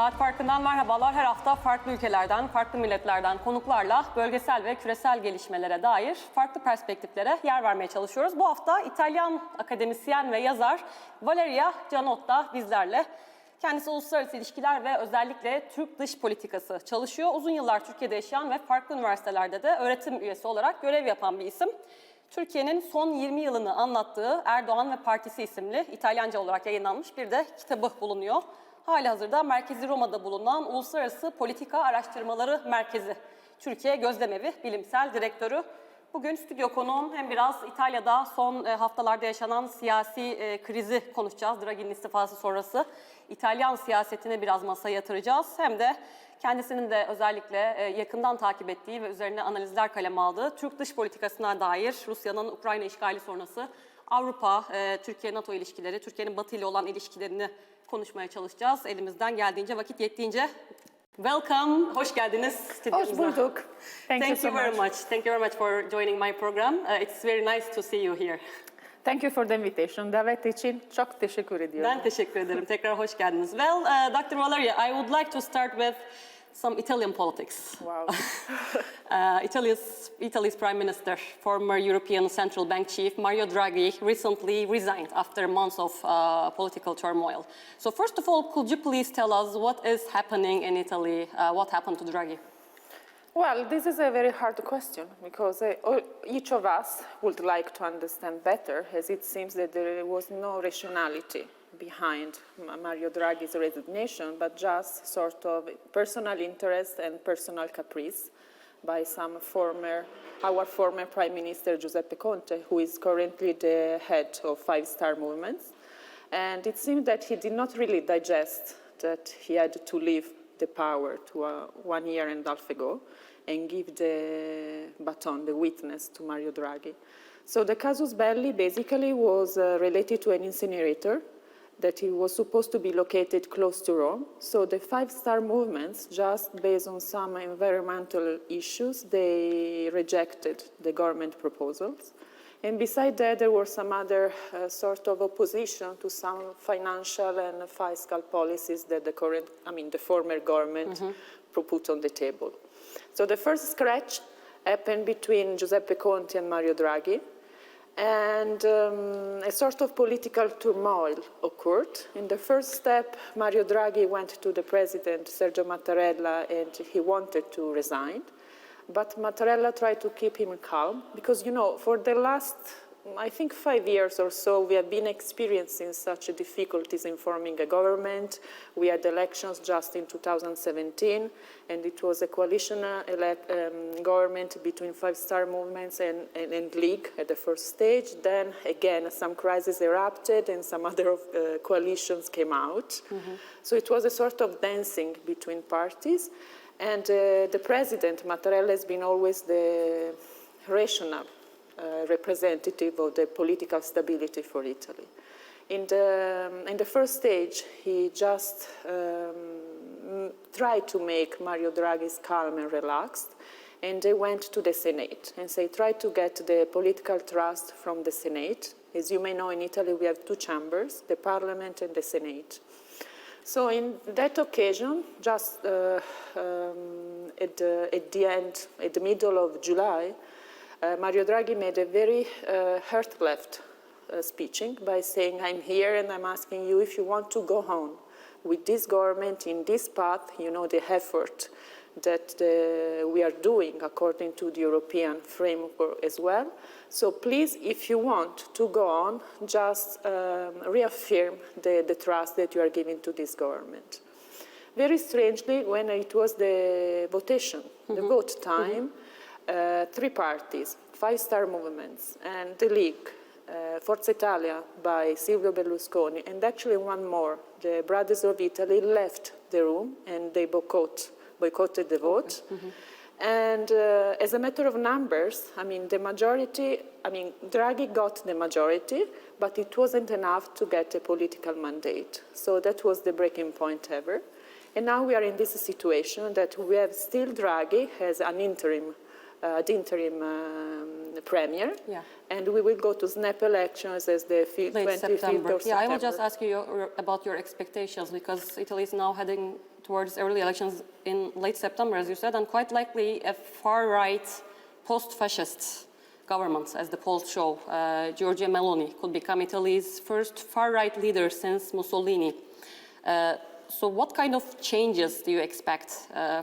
Saat Farkı'ndan merhabalar. Her hafta farklı ülkelerden, farklı milletlerden konuklarla bölgesel ve küresel gelişmelere dair farklı perspektiflere yer vermeye çalışıyoruz. Bu hafta İtalyan akademisyen ve yazar Valeria Giannotta bizlerle. Kendisi uluslararası ilişkiler ve özellikle Türk dış politikası çalışıyor. Uzun yıllar Türkiye'de yaşayan ve farklı üniversitelerde de öğretim üyesi olarak görev yapan bir isim. Türkiye'nin son 20 yılını anlattığı Erdoğan ve Partisi isimli İtalyanca olarak yayınlanmış bir de kitabı bulunuyor. Halihazırda Merkezi Roma'da bulunan Uluslararası Politika Araştırmaları Merkezi, Türkiye Gözlemevi Bilimsel Direktörü. Bugün stüdyo konuğum hem biraz İtalya'da son haftalarda yaşanan siyasi krizi konuşacağız. Draghi'nin istifası sonrası İtalyan siyasetine biraz masaya yatıracağız. Hem de kendisinin de özellikle yakından takip ettiği ve üzerine analizler kaleme aldığı Türk dış politikasına dair Rusya'nın Ukrayna işgali sonrası Avrupa, Türkiye-NATO ilişkileri, Türkiye'nin Batı ile olan ilişkilerini konuşmaya çalışacağız. Elimizden geldiğince, vakit yettiğince. Welcome, hoş geldiniz stüdyomuza. Hoş bulduk. Thank you very much. Thank you very much for joining my program. It's very nice to see you here. Thank you for the invitation. Davet için çok teşekkür ediyorum. Ben teşekkür ederim. Tekrar hoş geldiniz. Well, Dr. Valeria, I would like to start with some Italian politics. Wow. Italy's Prime Minister, former European Central Bank Chief Mario Draghi recently resigned after months of political turmoil. So first of all, could you please tell us what is happening in Italy? What happened to Draghi? Well, this is a very hard question because each of us would like to understand better, as it seems that there was no rationality behind Mario Draghi's resignation, but just sort of personal interest and personal caprice by our former Prime Minister Giuseppe Conte, who is currently the head of five-star movements. And it seemed that he did not really digest that he had to leave the power to 1 year and a half ago and give the baton, the witness, to Mario Draghi. So the casus belli basically was related to an incinerator that he was supposed to be located close to Rome. So the five-star movements, just based on some environmental issues, they rejected the government proposals. And beside that, there were some other sort of opposition to some financial and fiscal policies that the former government put on the table. So the first scratch happened between Giuseppe Conte and Mario Draghi. And a sort of political turmoil occurred. In the first step, Mario Draghi went to the president, Sergio Mattarella, and he wanted to resign. But Mattarella tried to keep him calm because, for the last, I think, 5 years or so, we have been experiencing such difficulties in forming a government. We had elections just in 2017, and it was a coalition government between five-star movements and League at the first stage. Then, again, some crises erupted and some other coalitions came out. So it was a sort of dancing between parties. And the president, Mattarella, has been always the rational representative of the political stability for Italy. In the first stage, he just tried to make Mario Draghi calm and relaxed, and they went to the Senate and tried to get the political trust from the Senate. As you may know, in Italy we have two chambers, the Parliament and the Senate. So in that occasion, just at the middle of July, Mario Draghi made a very heart-left speeching by saying, I'm here and I'm asking you if you want to go on with this government in this path, the effort that we are doing according to the European framework as well. So please, if you want to go on, just reaffirm the trust that you are giving to this government. Very strangely, when it was the votation, the vote time, three parties, five-star movements, and the League, Forza Italia by Silvio Berlusconi, and actually one more, the Brothers of Italy, left the room and they boycotted the vote. And as a matter of numbers, the majority, Draghi got the majority, but it wasn't enough to get a political mandate. So that was the breaking point ever. And now we are in this situation that we have still Draghi as an interim premier, and we will go to snap elections as the 25th of September. Yeah, I will just ask you about your expectations, because Italy is now heading towards early elections in late September, as you said, and quite likely a far-right post-fascist government, as the polls show. Giorgia Meloni could become Italy's first far-right leader since Mussolini. So what kind of changes do you expect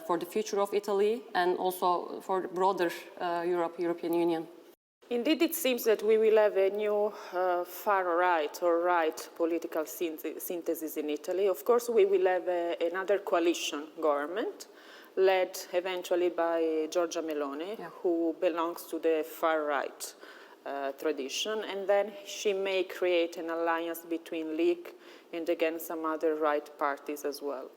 for the future of Italy and also for the broader European Union? Indeed, it seems that we will have a new far-right or right political synthesis in Italy. Of course, we will have another coalition government led eventually by Giorgia Meloni, who belongs to the far-right tradition, and then she may create an alliance between League and again some other right parties as well.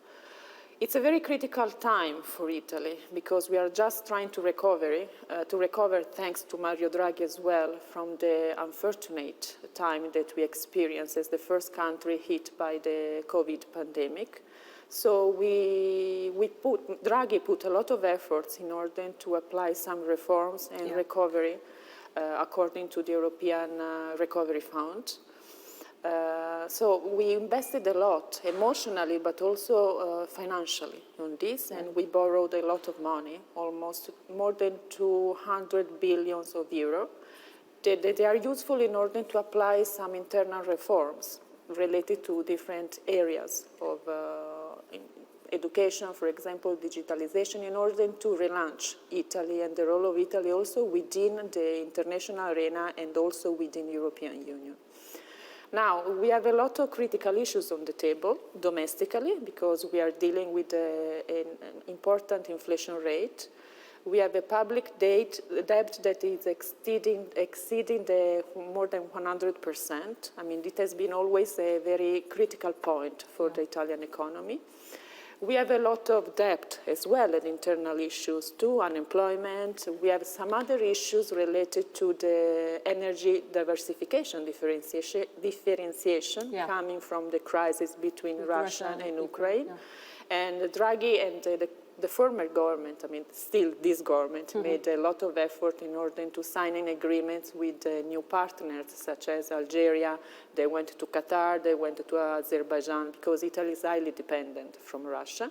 It's a very critical time for Italy because we are just trying to recover thanks to Mario Draghi as well from the unfortunate time that we experienced as the first country hit by the COVID pandemic. So Draghi put a lot of efforts in order to apply some reforms and recovery according to the European Recovery Fund. So we invested a lot emotionally but also financially on this, and we borrowed a lot of money, almost more than 200 billion of euro. They are useful in order to apply some internal reforms related to different areas of education, for example, digitalization, in order to relaunch Italy and the role of Italy also within the international arena and also within the European Union. Now, we have a lot of critical issues on the table domestically because we are dealing with an important inflation rate. We have a public debt that is exceeding the more than 100%. I mean, it has been always a very critical point for the Italian economy. We have a lot of debt as well and internal issues too, unemployment. We have some other issues related to the energy diversification, differentiation coming from the crisis between Russia and Ukraine. And Draghi and the former government, I mean, still this government, made a lot of effort in order to sign an agreement with new partners such as Algeria. They went to Qatar, they went to Azerbaijan because Italy is highly dependent from Russia.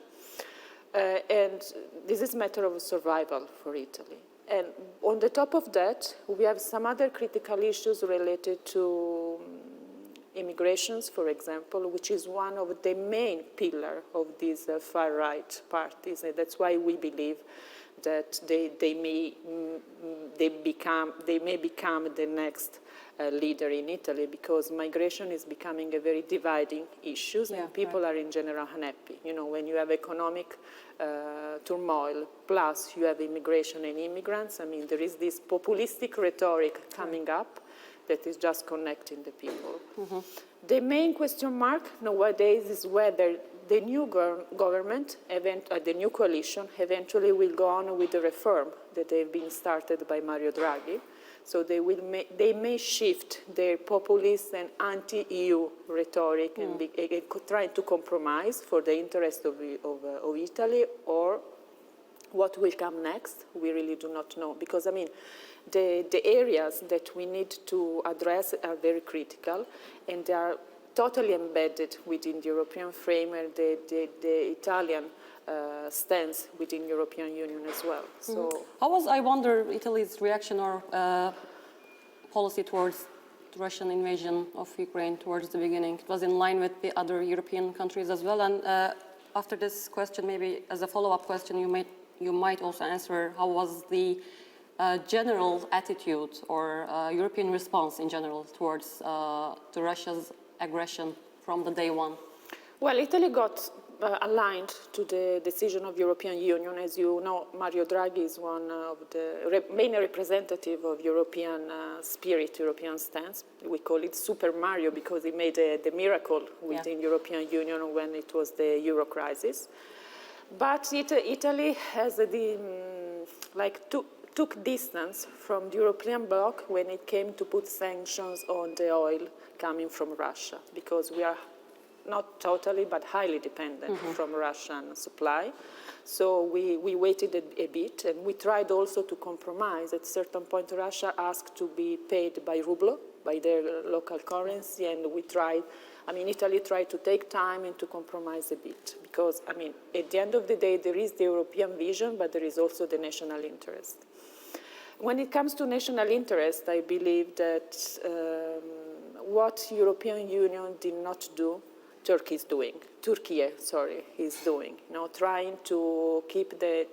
And this is a matter of survival for Italy. And on the top of that, we have some other critical issues related to immigrations, for example, which is one of the main pillars of these far-right parties. And that's why we believe that they may become the next leader in Italy, because migration is becoming a very dividing issue, and people are in general unhappy. You know, when you have economic turmoil, plus you have immigration and immigrants, I mean, there is this populistic rhetoric coming up that is just connecting the people. The main question mark nowadays is whether the new government, the new coalition, eventually will go on with the reform that they've been started by Mario Draghi. So they may shift their populist and anti-EU rhetoric and trying to compromise for the interest of Italy, or what will come next, we really do not know. Because, I mean, the areas that we need to address are very critical, and they are totally embedded within the European framework, the Italian stance within the European Union as well. So, how was, I wonder, Italy's reaction or policy towards the Russian invasion of Ukraine towards the beginning? It was in line with the other European countries as well. And after this question, maybe as a follow-up question, you might also answer how was the general attitude or European response in general towards to Russia's aggression from the day one? Well, Italy got aligned to the decision of European Union. As you know, Mario Draghi is one of the main representative of European spirit, European stance. We call it Super Mario because he made the miracle within European Union when it was the Euro crisis. But Italy has took distance from the European bloc when it came to put sanctions on the oil coming from Russia, because we are not totally but highly dependent from Russian supply. So we waited a bit, and we tried also to compromise. At a certain point, Russia asked to be paid by ruble, by their local currency, and we tried I mean, Italy tried to take time and to compromise a bit because, I mean, at the end of the day, there is the European vision, but there is also the national interest. When it comes to national interest, I believe that what European Union did not do, Turkey is doing, trying to keep the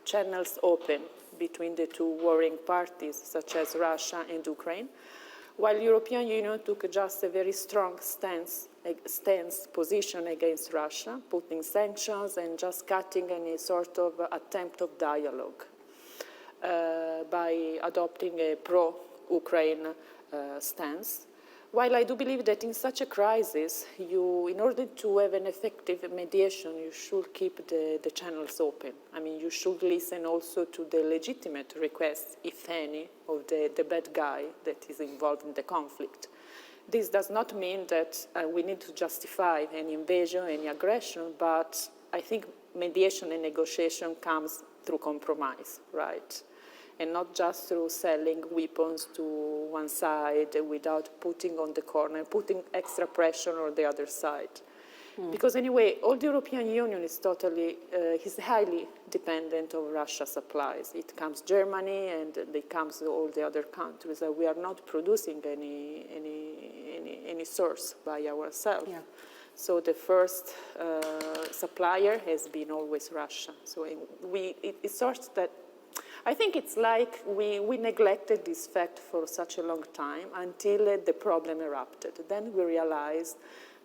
channels open between the two warring parties, such as Russia and Ukraine, while European Union took just a very strong stance position against Russia, putting sanctions and just cutting any sort of attempt of dialogue by adopting a pro-Ukraine stance. While I do believe that in such a crisis, in order to have an effective mediation, you should keep the channels open. I mean, you should listen also to the legitimate requests, if any, of the bad guy that is involved in the conflict. This does not mean that we need to justify any invasion, any aggression, but I think mediation and negotiation comes through compromise, right? And not just through selling weapons to one side without putting on the corner, putting extra pressure on the other side. Because anyway, all the European Union is highly dependent on Russia supplies. It comes Germany and it comes all the other countries. We are not producing any source by ourselves. Yeah. So the first supplier has been always Russia. So it's sort that I think it's like we neglected this fact for such a long time until the problem erupted. Then we realized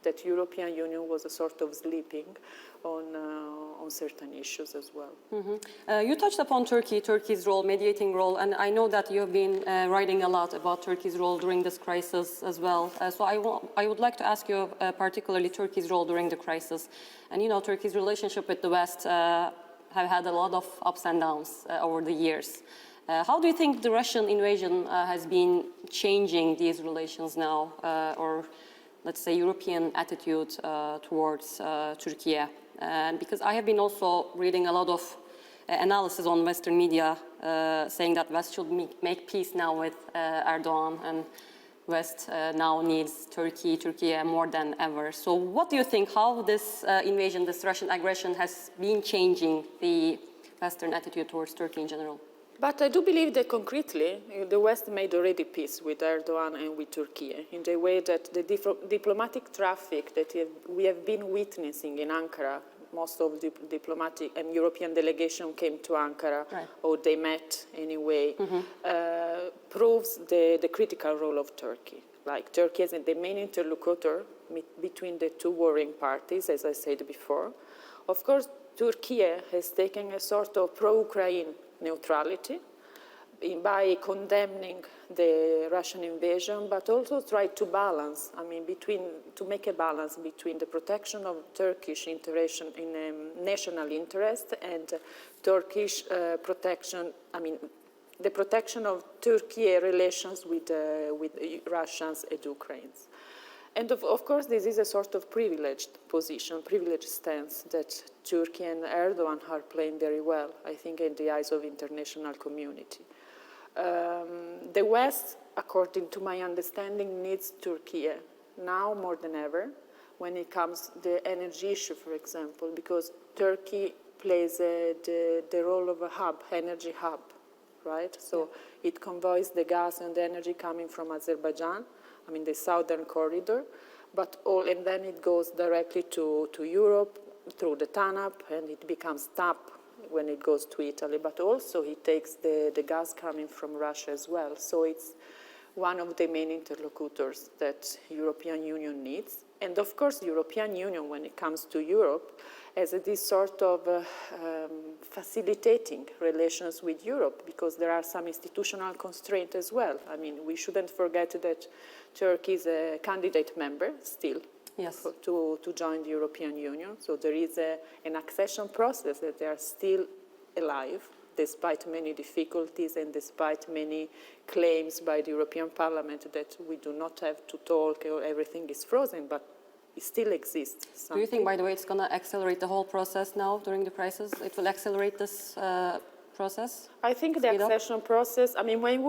that European Union was a sort of sleeping on certain issues as well. Mm-hmm. You touched upon Turkey's role, mediating role, and I know that you've been writing a lot about Turkey's role during this crisis as well. So I would like to ask you particularly Turkey's role during the crisis. And you know, Turkey's relationship with the West have had a lot of ups and downs over the years. How do you think the Russian invasion has been changing these relations now, or let's say European attitude towards Turkey? And because I have been also reading a lot of analysis on Western media saying that West should make peace now with Erdogan, and West now needs Turkey more than ever. So what do you think, how this invasion, this Russian aggression has been changing the Western attitude towards Turkey in general? But I do believe that concretely, the West made already peace with Erdogan and with Turkey in the way that the diplomatic traffic that we have been witnessing in Ankara, most of the diplomatic and European delegation came to Ankara, right, or they met anyway, proves the critical role of Turkey. Like Turkey is the main interlocutor between the two warring parties, as I said before. Of course, Turkey has taken a sort of pro-Ukraine neutrality by condemning the Russian invasion, but also tried to balance, to make a balance between the protection of Turkish national interest and Turkish protection, the protection of Turkey relations with Russians and Ukrainians. And of course, this is a sort of privileged position, privileged stance that Turkey and Erdogan are playing very well, I think, in the eyes of international community. The West, according to my understanding, needs Turkey now more than ever when it comes to the energy issue, for example, because Turkey plays the role of a hub, energy hub, right? So it convoys the gas and the energy coming from Azerbaijan, the southern corridor, and then it goes directly to Europe through the TANAP, and it becomes TAP when it goes to Italy, but also it takes the gas coming from Russia as well. So it's one of the main interlocutors that European Union needs. And of course, European Union, when it comes to Europe, has this sort of facilitating relations with Europe, because there are some institutional constraints as well. We shouldn't forget that Turkey is a candidate member still, yes, to join the European Union. So there is an accession process that they are still alive, despite many difficulties and despite many claims by the European Parliament that we do not have to talk or everything is frozen, but it still exists. Do you think, by the way, it's going to accelerate the whole process now during the crisis? It will accelerate this process? I think the accession process, when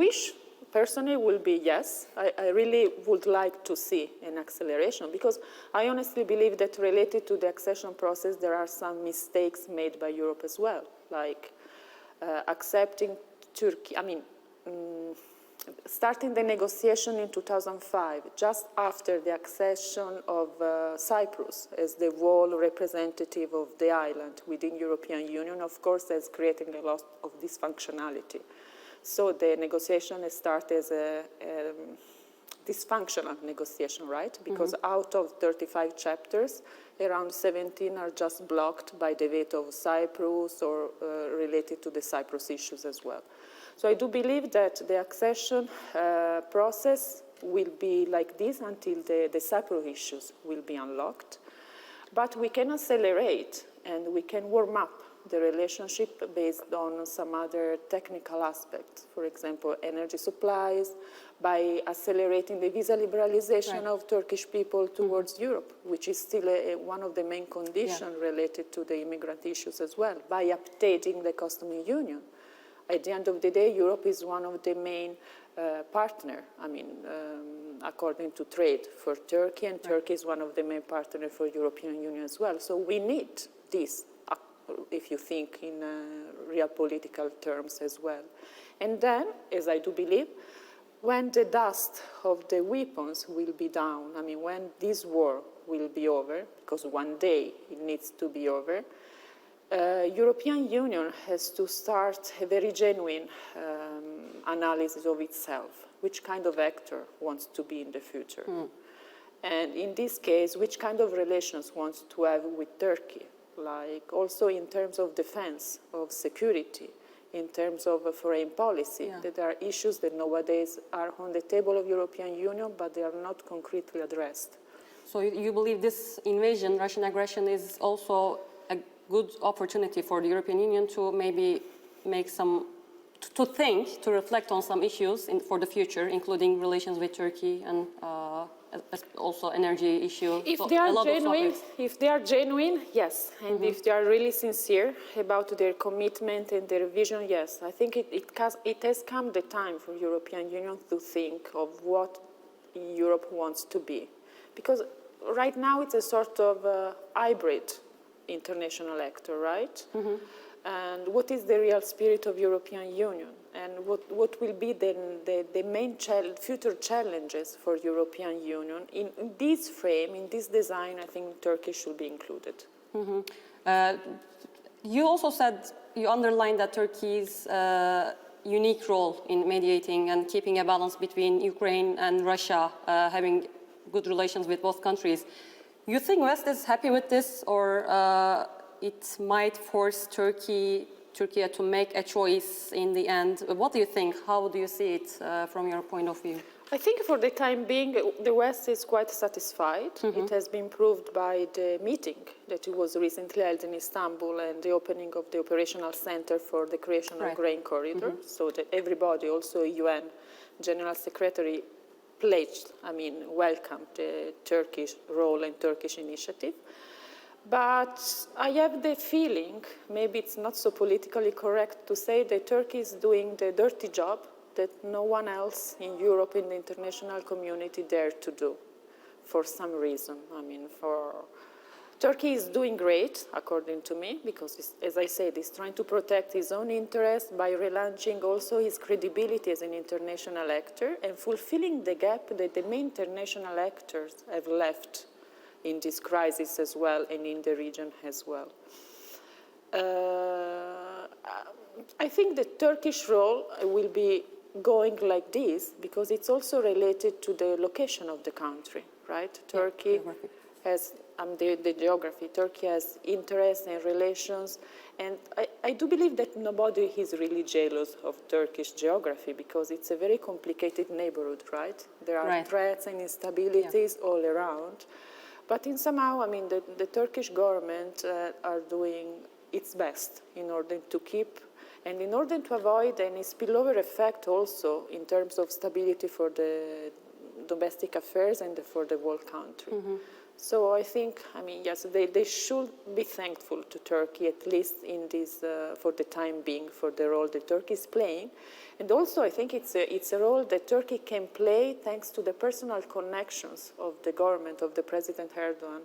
personally will be yes. I really would like to see an acceleration because I honestly believe that related to the accession process, there are some mistakes made by Europe as well, like accepting Turkey, starting the negotiation in 2005, just after the accession of Cyprus as the whole representative of the island within European Union, of course, has created a lot of dysfunctionality. So the negotiation has started as a dysfunctional negotiation, right? Because out of 35 chapters, around 17 are just blocked by the veto of Cyprus or related to the Cyprus issues as well. So I do believe that the accession process will be like this until the Cyprus issues will be unlocked. But we can accelerate and we can warm up the relationship based on some other technical aspects. For example, energy supplies, by accelerating the visa liberalization of Turkish people towards Europe, which is still one of the main conditions related to the immigrant issues as well, by updating the customs union. At the end of the day, Europe is one of the main partners, according to trade for Turkey, and Turkey is one of the main partners for European Union as well. So we need this, if you think in real political terms as well. And then, as I do believe, when the dust of the weapons will be down, when this war will be over, because one day it needs to be over, European Union has to start a very genuine analysis of itself. Which kind of actor wants to be in the future? And in this case, which kind of relations wants to have with Turkey? Like also in terms of defense, of security, in terms of foreign policy, that there are issues that nowadays are on the table of European Union, but they are not concretely addressed. So you believe this invasion, Russian aggression, is also a good opportunity for the European Union to maybe make to reflect on some issues for the future, including relations with Turkey and also energy issue. If they are genuine, yes. And if they are really sincere about their commitment and their vision, yes. I think it has come the time for European Union to think of what Europe wants to be. Because right now it's a sort of hybrid international actor, right? And what is the real spirit of European Union? And what will be the main future challenges for European Union? In this frame, in this design, I think Turkey should be included. You also said, you underlined that Turkey's unique role in mediating and keeping a balance between Ukraine and Russia, having good relations with both countries. You think West is happy with this, or it might force Turkey to make a choice in the end? What do you think? How do you see it from your point of view? I think for the time being, the West is quite satisfied. It has been proved by the meeting that was recently held in Istanbul and the opening of the operational center for the creation of grain corridor, so that everybody, also UN General Secretary, welcomed the Turkish role and Turkish initiative. But I have the feeling, maybe it's not so politically correct to say that Turkey is doing the dirty job that no one else in Europe, in the international community, dared to do, for some reason. Turkey is doing great, according to me, because, as I said, he's trying to protect his own interests by relaunching also his credibility as an international actor and fulfilling the gap that the main international actors have left in this crisis as well and in the region as well. I think the Turkish role will be going like this because it's also related to the location of the country, right? Turkey has the geography. Turkey has interests and relations, and I do believe that nobody is really jealous of Turkish geography because it's a very complicated neighborhood, right? There are threats and instabilities all around. But in somehow, the Turkish government are doing its best in order to keep, and in order to avoid any spillover effect also in terms of stability for the domestic affairs and for the whole country. So I think, I mean, yes, they should be thankful to Turkey, at least in this, for the time being, for the role that Turkey is playing. And also, I think it's a role that Turkey can play thanks to the personal connections of the government, of the President Erdogan,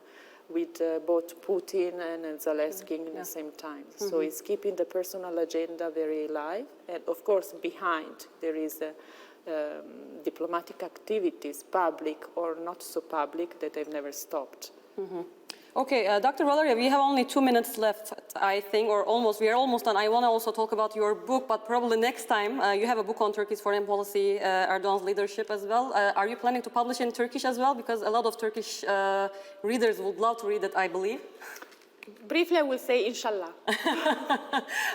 with both Putin and Zelensky at the same time. So it's keeping the personal agenda very alive. And of course, behind there is diplomatic activities, public or not so public, that they've never stopped. Okay, Dr. Valeria, we have only 2 minutes left, I think, or almost. We are almost done. I want to also talk about your book, but probably next time. You have a book on Turkey's foreign policy, Erdogan's leadership as well. Are you planning to publish in Turkish as well? Because a lot of Turkish readers would love to read it, I believe. Briefly, I will say inshallah.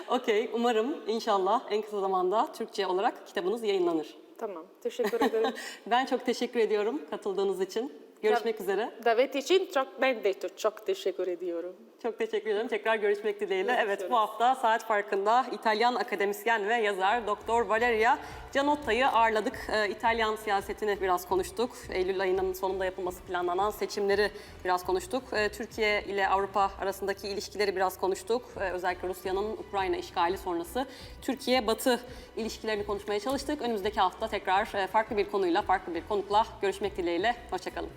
Okay, umarım inşallah en kısa zamanda Türkçe olarak kitabınız yayınlanır. Tamam, teşekkür ederim. Ben çok teşekkür ediyorum katıldığınız için. Görüşmek üzere. Davet için ben de çok teşekkür ediyorum. Çok teşekkür ederim. Tekrar görüşmek dileğiyle. Evet, bu hafta Saat Farkı'nda İtalyan akademisyen ve yazar Doktor Valeria Giannotta'yı ağırladık. İtalyan siyasetini biraz konuştuk. Eylül ayının sonunda yapılması planlanan seçimleri biraz konuştuk. Türkiye ile Avrupa arasındaki ilişkileri biraz konuştuk. Özellikle Rusya'nın Ukrayna işgali sonrası Türkiye-Batı ilişkilerini konuşmaya çalıştık. Önümüzdeki hafta tekrar farklı bir konuyla, farklı bir konukla görüşmek dileğiyle. Hoşça kalın.